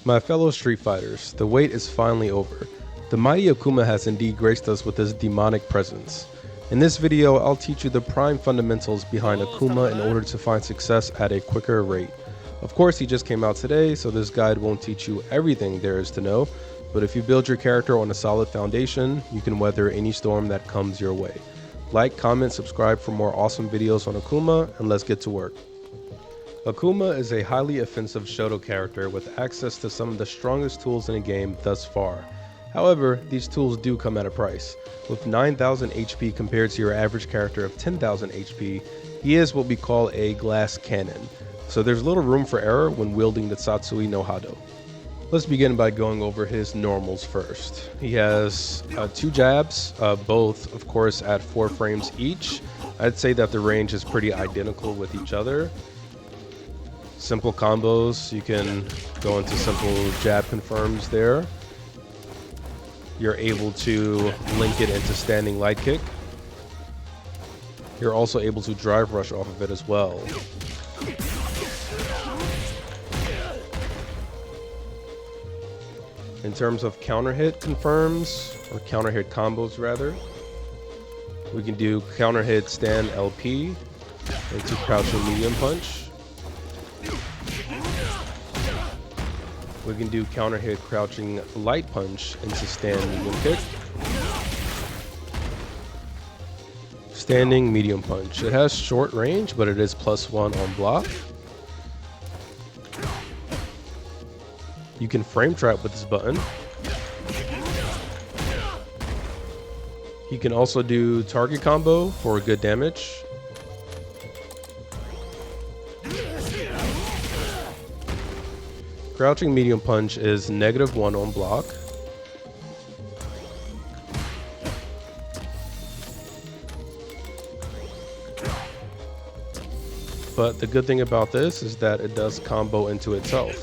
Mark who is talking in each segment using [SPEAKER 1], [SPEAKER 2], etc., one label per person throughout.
[SPEAKER 1] My fellow Street Fighters, the wait is finally over. The mighty Akuma has indeed graced us with his demonic presence. In this video, I'll teach you the prime fundamentals behind Akuma in order to find success at a quicker rate. Of course, he just came out today, so this guide won't teach you everything there is to know, but if you build your character on a solid foundation, you can weather any storm that comes your way. Like, comment, subscribe for more awesome videos on Akuma, and let's get to work. Akuma is a highly offensive Shoto character with access to some of the strongest tools in the game thus far. However, these tools do come at a price. With 9,000 HP compared to your average character of 10,000 HP, he is what we call a glass cannon, so there's little room for error when wielding the Satsui no Hado. Let's begin by going over his normals first. He has 2 jabs, both of course at 4 frames each. I'd say that the range is pretty identical with each other. Simple combos, you can go into simple jab confirms there. You're able to link it into standing light kick. You're also able to drive rush off of it as well. In terms of counter hit confirms, or counter hit combos rather, we can do counter hit stand LP into crouching medium punch. We can do counter hit crouching light punch into stand medium kick. Standing medium punch. It has short range, but it is +1 on block. You can frame trap with this button. You can also do target combo for good damage. Crouching medium punch is -1 on block. But the good thing about this is that it does combo into itself.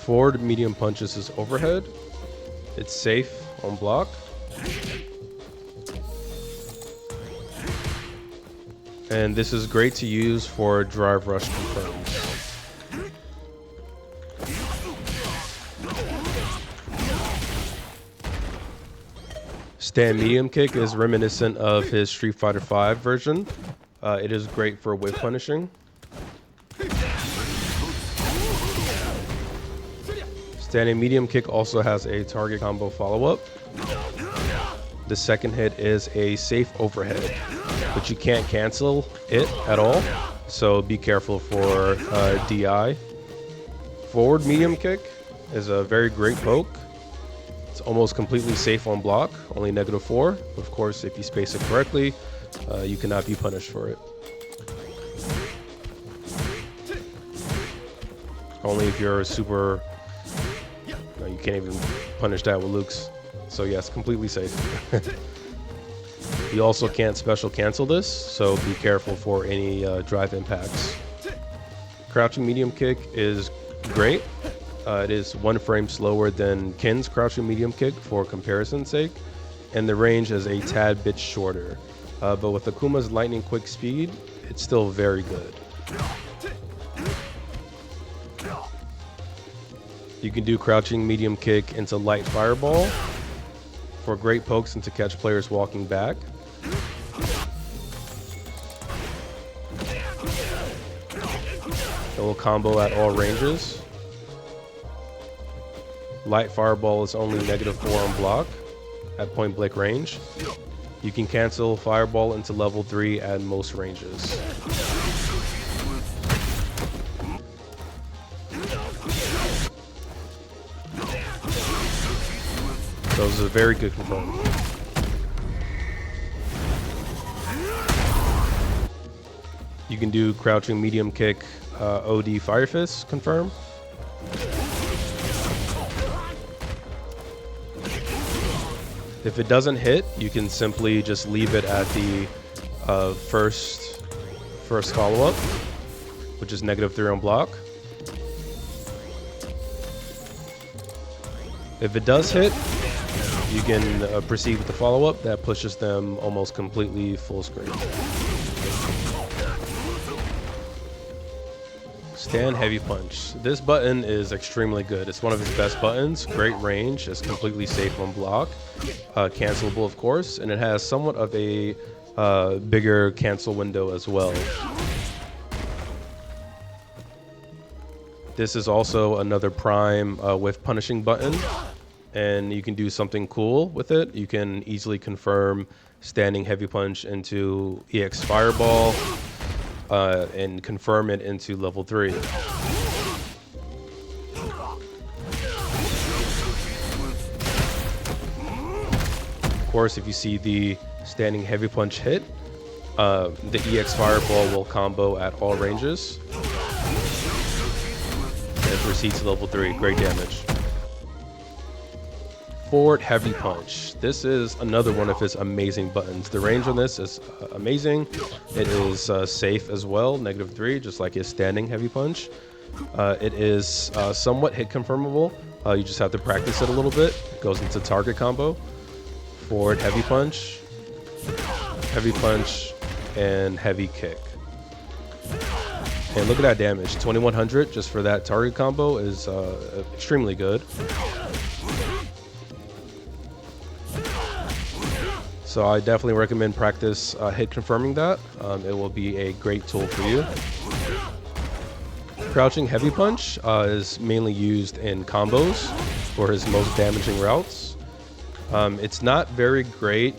[SPEAKER 1] Forward medium punches is overhead. It's safe on block. And this is great to use for drive rush confirms. Stand medium kick is reminiscent of his Street Fighter V version. It is great for whip punishing. Standing medium kick also has a target combo follow-up. The second hit is a safe overhead, but you can't cancel it at all, so be careful for DI. Forward medium kick is a very great poke. It's almost completely safe on block, only -4. Of course, if you space it correctly, you cannot be punished for it. Only if you're super... No, you can't even punish that with Luke's. So yes, completely safe. You also can't special cancel this, so be careful for any drive impacts. Crouching medium kick is great. It is 1 frame slower than Ken's crouching medium kick for comparison's sake, and the range is a tad bit shorter. But with Akuma's lightning quick speed, it's still very good. You can do crouching medium kick into light fireball for great pokes and to catch players walking back. It will combo at all ranges. Light fireball is only -4 on block at point blank range. You can cancel fireball into level 3 at most ranges. Those are very good confirm. You can do crouching medium kick OD fire fist confirm. If it doesn't hit, you can simply just leave it at the first follow-up, which is -3 on block. If it does hit, you can proceed with the follow-up. That pushes them almost completely full screen. Stand heavy punch. This button is extremely good. It's one of his best buttons. Great range. It's completely safe on block. Cancelable, of course, and it has somewhat of a bigger cancel window as well. This is also another prime with punishing button, and you can do something cool with it. You can easily confirm standing heavy punch into EX Fireball and confirm it into level 3. Of course, if you see the standing heavy punch hit, the EX Fireball will combo at all ranges and proceed to level 3. Great damage. Forward heavy punch. This is another one of his amazing buttons. The range on this is amazing. It is safe as well, -3, just like his standing heavy punch. It is somewhat hit confirmable. You just have to practice it a little bit. It goes into target combo. Forward heavy punch, and heavy kick. And look at that damage. 2100 just for that target combo is extremely good. So I definitely recommend practice hit confirming that. It will be a great tool for you. Crouching heavy punch is mainly used in combos for his most damaging routes. It's not very great.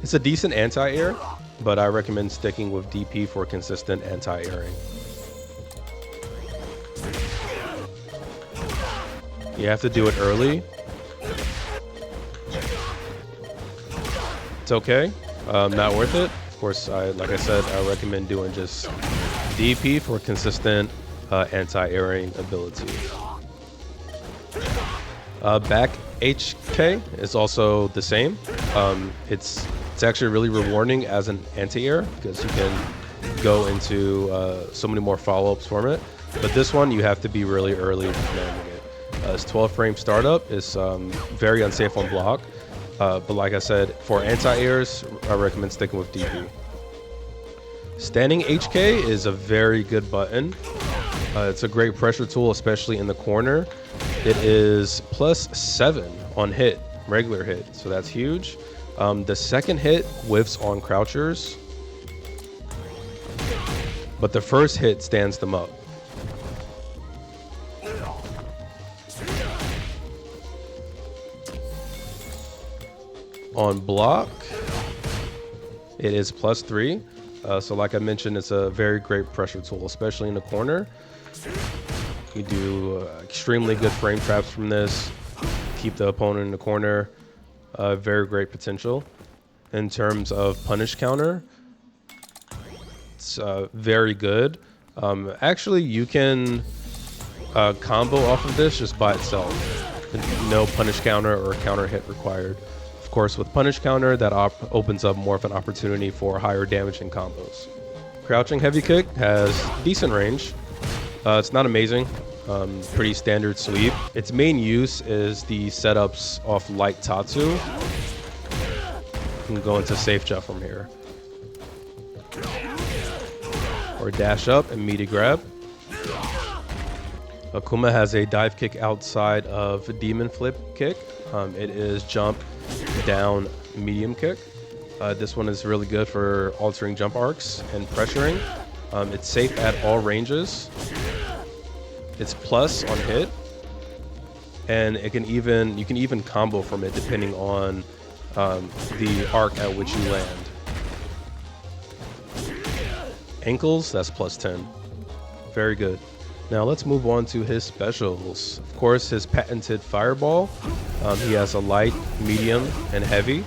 [SPEAKER 1] It's a decent anti-air, but I recommend sticking with DP for consistent anti-airing. You have to do it early. It's okay, not worth it. Of course, like I said, I recommend doing just DP for consistent anti-airing ability. Back HK is also the same. It's actually really rewarding as an anti-air because you can go into so many more follow-ups from it. But this one, you have to be really early landing it. It's 12 frame startup. It's very unsafe on block. But like I said, for anti-airs, I recommend sticking with DP. Standing HK is a very good button. It's a great pressure tool, especially in the corner. It is +7 on hit, regular hit, so that's huge. The second hit whiffs on crouchers, but the first hit stands them up. On block, it is +3. So like I mentioned, it's a very great pressure tool, especially in the corner. You do extremely good frame traps from this. Keep the opponent in the corner. Very great potential. In terms of punish counter, it's very good. Actually, you can combo off of this just by itself. No punish counter or counter hit required. Of course, with punish counter, that opens up more of an opportunity for higher damaging combos. Crouching heavy kick has decent range. It's not amazing. Pretty standard sweep. Its main use is the setups off light Tatsu. You can go into safe jump from here. Or dash up and meaty grab. Akuma has a dive kick outside of demon flip kick. It is jump down medium kick. This one is really good for altering jump arcs and pressuring. It's safe at all ranges. It's plus on hit, and you can even combo from it depending on the arc at which you land. Ankles, that's +10. Very good. Now let's move on to his specials. Of course, his patented fireball. He has a light, medium, and heavy.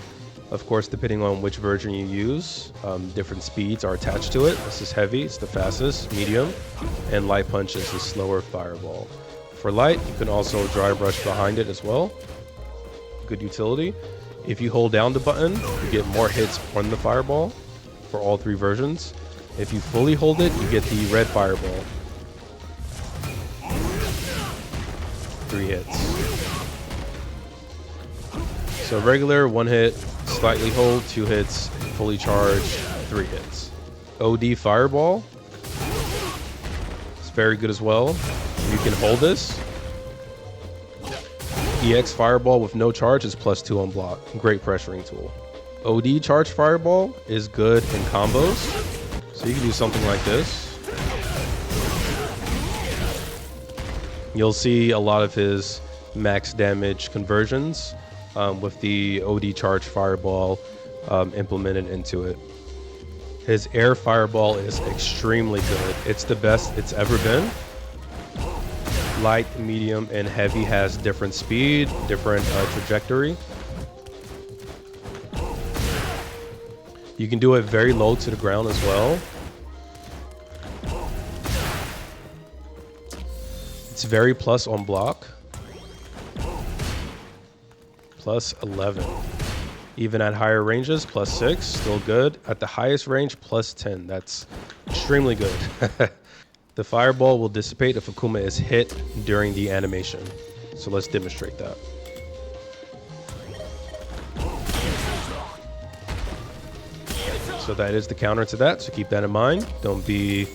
[SPEAKER 1] Of course, depending on which version you use, different speeds are attached to it. This is heavy, it's the fastest, medium, and light punch is the slower fireball. For light, you can also dry brush behind it as well. Good utility. If you hold down the button, you get more hits on the fireball for all 3 versions. If you fully hold it, you get the red fireball. 3 hits. So regular, 1 hit, slightly hold, 2 hits, fully charged, 3 hits. OD fireball. It's very good as well. You can hold this. EX Fireball with no charge is +2 on block. Great pressuring tool. OD Charge Fireball is good in combos. So you can do something like this. You'll see a lot of his max damage conversions with the OD Charge Fireball implemented into it. His Air Fireball is extremely good. It's the best it's ever been. Light, medium, and heavy has different speed, different trajectory. You can do it very low to the ground as well. It's very plus on block. +11. Even at higher ranges, +6, still good. At the highest range, +10. That's extremely good. The fireball will dissipate if Akuma is hit during the animation. So let's demonstrate that. So that is the counter to that, so keep that in mind. Don't be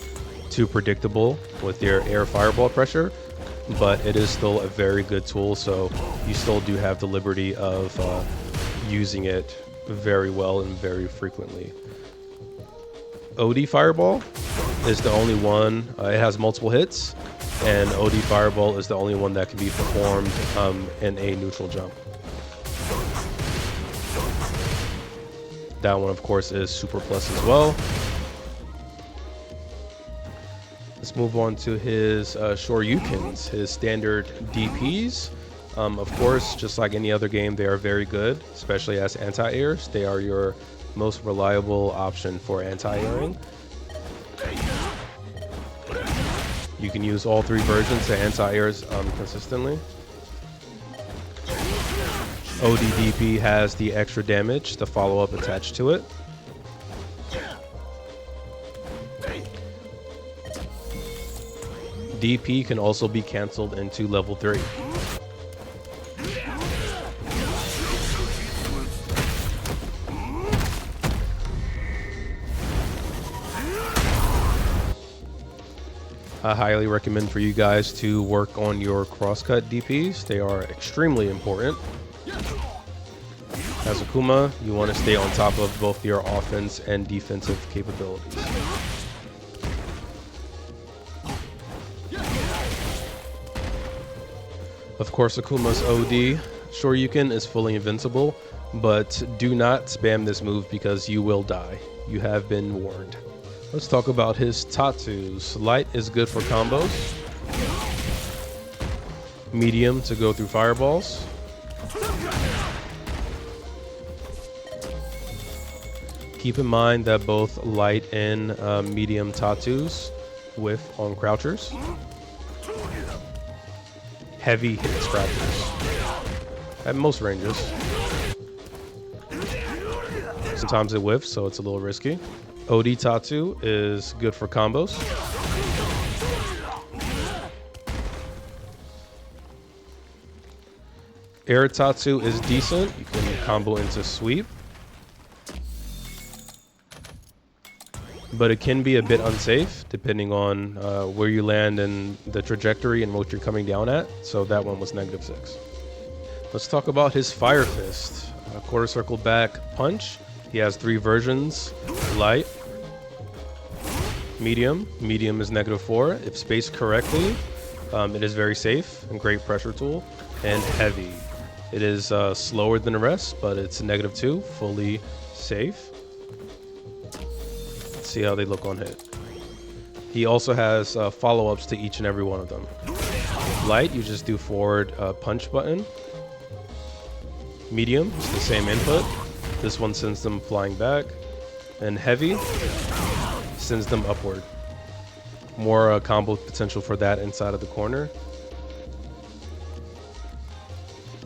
[SPEAKER 1] too predictable with your air fireball pressure, but it is still a very good tool, so you still do have the liberty of using it very well and very frequently. OD Fireball is the only one, it has multiple hits, and OD Fireball is the only one that can be performed in a neutral jump. That one, of course, is super plus as well. Let's move on to his Shoryukens, his standard DPs. Of course, just like any other game, they are very good, especially as anti-airs. They are your most reliable option for anti-airing. You can use all three versions to anti-airs consistently. ODDP has the extra damage, the follow-up attached to it. DP can also be cancelled into level 3. I highly recommend for you guys to work on your crosscut DPs. They are extremely important. As Akuma, you want to stay on top of both your offense and defensive capabilities. Of course, Akuma's OD Shoryuken is fully invincible, but do not spam this move because you will die. You have been warned. Let's talk about his Tatsus. Light is good for combos. Medium to go through fireballs. Keep in mind that both light and medium Tatsus whiff on crouchers. Heavy hit scratchers at most ranges. Sometimes it whiffs, so it's a little risky. OD Tatsu is good for combos. Air Tatsu is decent. You can combo into sweep. But it can be a bit unsafe depending on where you land and the trajectory and what you're coming down at. So that one was -6. Let's talk about his Fire Fist. Quarter circle back punch. He has 3 versions. Light. Medium. Medium is -4. If spaced correctly, it is very safe and great pressure tool. And heavy. It is slower than the rest, but it's -2, fully safe. Let's see how they look on hit. He also has follow-ups to each and every one of them. Light, you just do forward punch button. Medium, it's the same input. This one sends them flying back. And heavy sends them upward. More combo potential for that inside of the corner.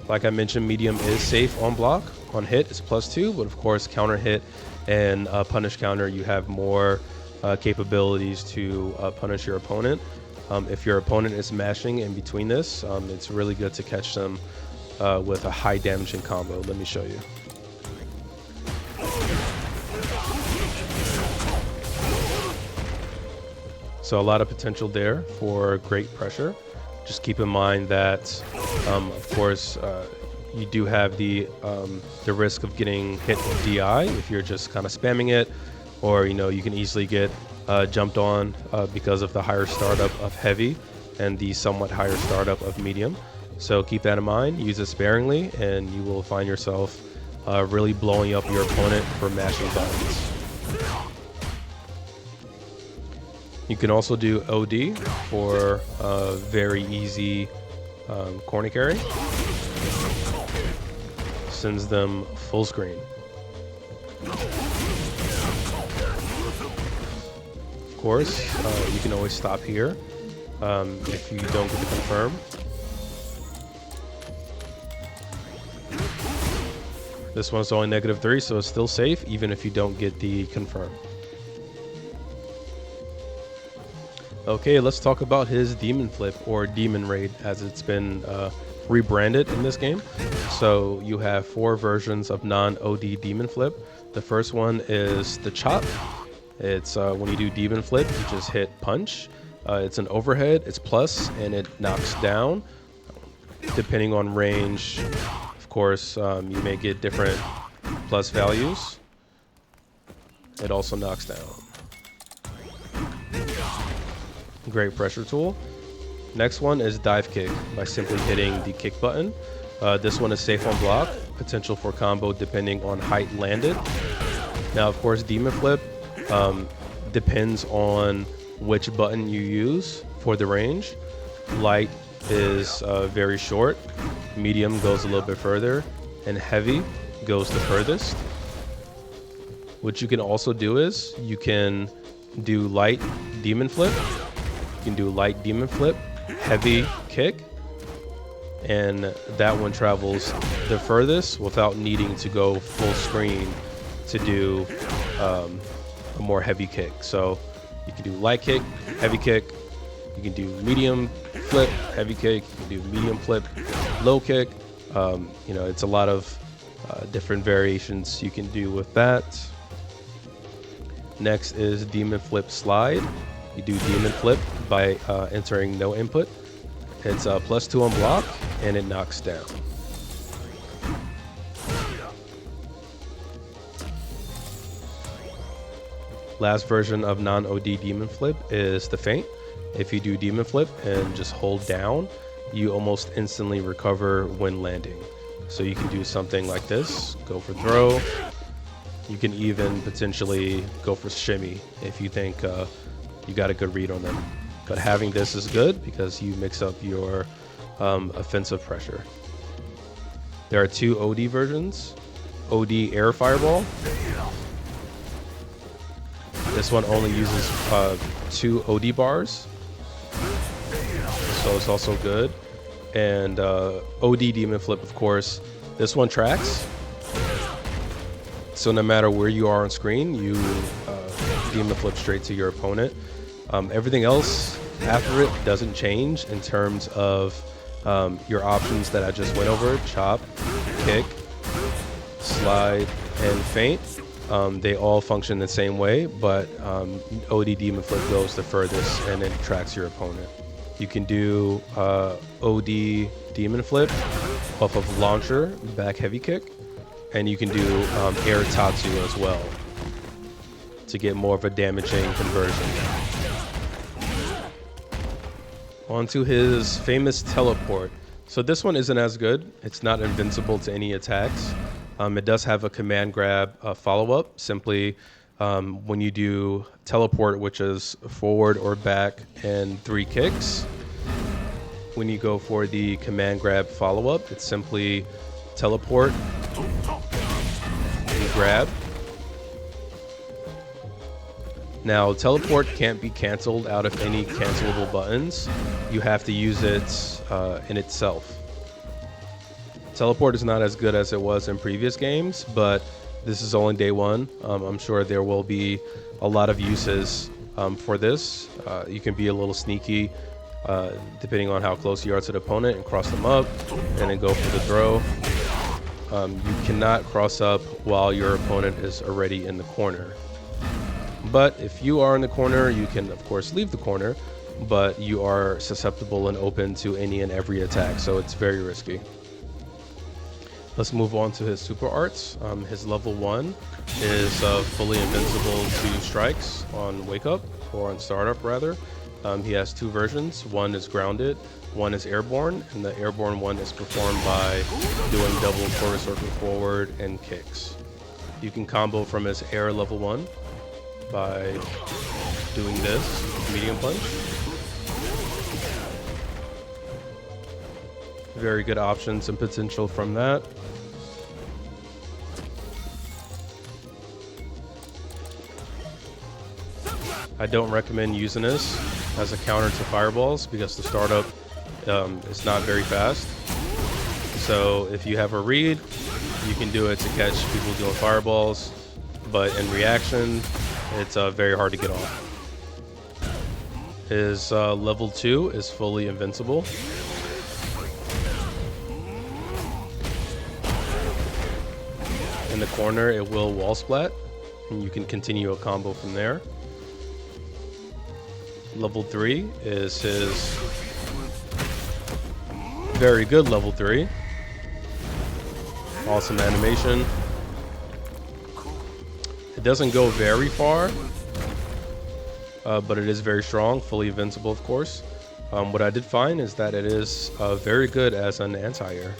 [SPEAKER 1] Like I mentioned, medium is safe on block. On hit, it's +2, but of course, counter hit and punish counter, you have more capabilities to punish your opponent. If your opponent is mashing in between this, it's really good to catch them with a high damaging combo. Let me show you. So a lot of potential there for great pressure. Just keep in mind that, of course, you do have the risk of getting hit with DI if you're just kind of spamming it, or you can easily get jumped on because of the higher startup of heavy and the somewhat higher startup of medium. So keep that in mind, use it sparingly, and you will find yourself really blowing up your opponent for mashing buttons. You can also do OD for a very easy corner carry. Sends them full screen. Of course, you can always stop here if you don't get the confirm. This one's only -3, so it's still safe even if you don't get the confirm. Okay, let's talk about his demon flip, or demon raid as it's been rebranded in this game. So you have 4 versions of non-OD demon flip. The first one is the chop. It's when you do demon flip, you just hit punch. It's an overhead, it's plus, and it knocks down. Depending on range, of course, you may get different plus values. It also knocks down. Great pressure tool. Next one is dive kick by simply hitting the kick button. This one is safe on block, potential for combo depending on height landed. Now, of course, demon flip depends on which button you use for the range. Light is very short, medium goes a little bit further, and heavy goes the furthest. What you can also do is you can do light demon flip. You can do light demon flip, heavy kick, and that one travels the furthest without needing to go full screen to do a more heavy kick. So you can do light kick, heavy kick, you can do medium flip, heavy kick, you can do medium flip, low kick. It's a lot of different variations you can do with that. Next is demon flip slide. You do demon flip by entering no input. It's +2 on block, and it knocks down. Last version of non-OD demon flip is the feint. If you do demon flip and just hold down, you almost instantly recover when landing. So you can do something like this, go for throw. You can even potentially go for shimmy if you think you got a good read on them. But having this is good because you mix up your offensive pressure. There are 2 OD versions. OD air fireball. This one only uses 2 OD bars, so it's also good. And OD demon flip, of course, this one tracks. So no matter where you are on screen, you demon flip straight to your opponent. Everything else after it doesn't change in terms of your options that I just went over: chop, kick, slide, and feint. They all function the same way, but OD demon flip goes the furthest and it tracks your opponent. You can do OD demon flip off of launcher, back heavy kick, and you can do air tatsu as well to get more of a damaging conversion. On to his famous teleport. So this one isn't as good. It's not invincible to any attacks. It does have a command grab follow-up. Simply when you do teleport, which is forward or back and 3 kicks, when you go for the command grab follow-up, it's simply teleport and grab. Now, teleport can't be canceled out of any cancelable buttons. You have to use it in itself. Teleport is not as good as it was in previous games, but this is only day 1. I'm sure there will be a lot of uses for this. You can be a little sneaky depending on how close you are to the opponent and cross them up and then go for the throw. You cannot cross up while your opponent is already in the corner. But if you are in the corner, you can of course leave the corner, but you are susceptible and open to any and every attack, so it's very risky. Let's move on to his super arts. His level 1 is fully invincible to strikes on wake up, or on startup rather. He has 2 versions. One is grounded, one is airborne, and the airborne one is performed by doing double quarter circle forward and kicks. You can combo from his air level 1 by doing this medium punch. Very good options and potential from that. I don't recommend using this as a counter to fireballs because the startup is not very fast. So if you have a read, you can do it to catch people doing fireballs, but in reaction, it's very hard to get off. His level 2 is fully invincible. In the corner, it will wall splat, and you can continue a combo from there. Level 3 is his very good level 3. Awesome animation. It doesn't go very far, but it is very strong, fully invincible of course. What I did find is that it is very good as an anti-air.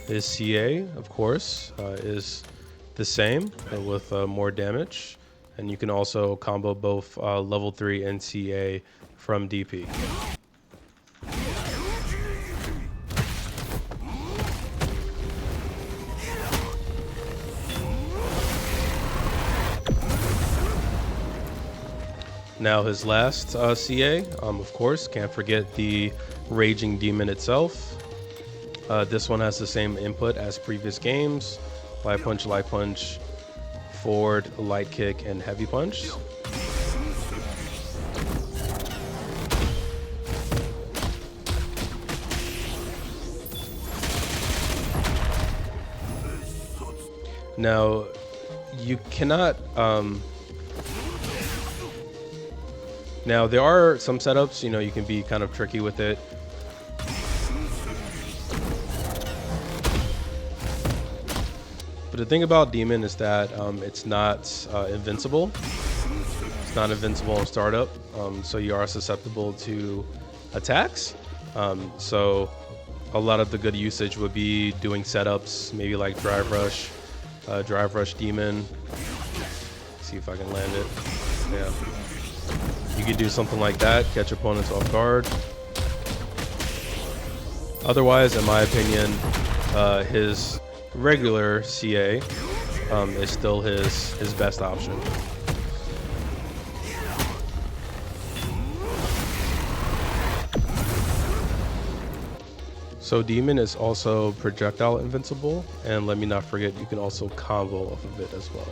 [SPEAKER 1] His CA, of course, is the same, but with more damage. And you can also combo both level 3 and CA from DP. Now his last CA, of course, can't forget the Raging Demon itself. This one has the same input as previous games: light punch, forward, light kick, and heavy punch. Now, you cannot... now, there are some setups, you know, you can be kind of tricky with it. But the thing about Demon is that it's not invincible. It's not invincible on startup, so you are susceptible to attacks. So a lot of the good usage would be doing setups, maybe like Drive Rush Demon. See if I can land it. Yeah. You could do something like that, catch opponents off guard. Otherwise, in my opinion, his regular CA is still his best option. So Demon is also projectile invincible, and let me not forget, you can also combo off of it as well.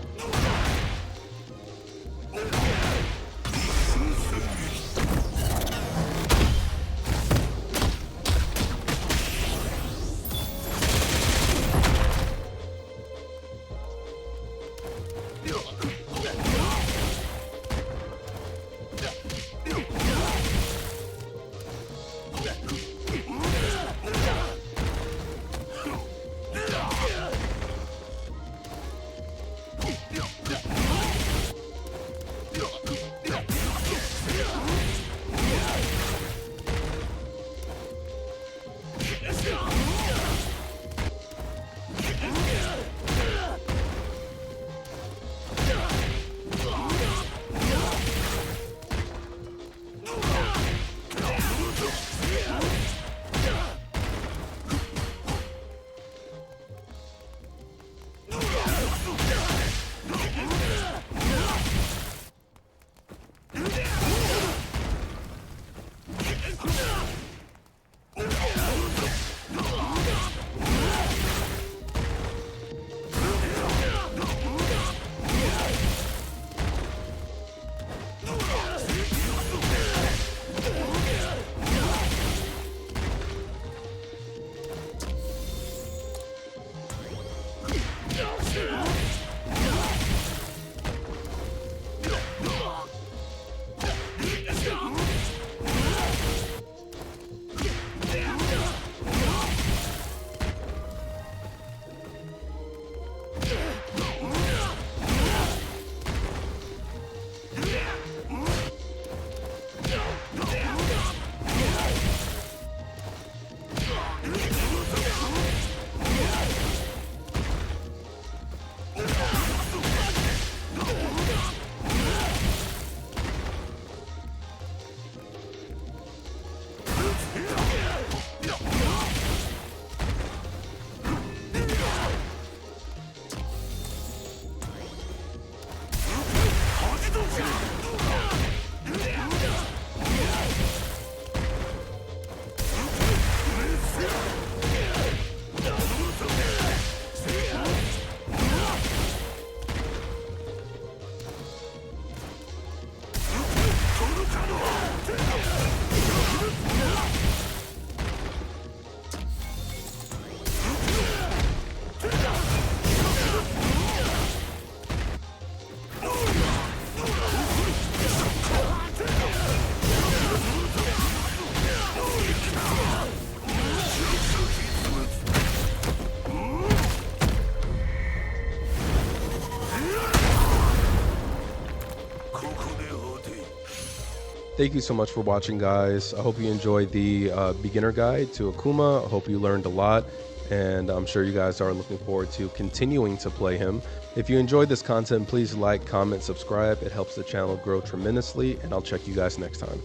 [SPEAKER 1] Thank you so much for watching, guys. I hope you enjoyed the beginner guide to Akuma. I hope you learned a lot, and I'm sure you guys are looking forward to continuing to play him. If you enjoyed this content, please like, comment, subscribe. It helps the channel grow tremendously, and I'll check you guys next time.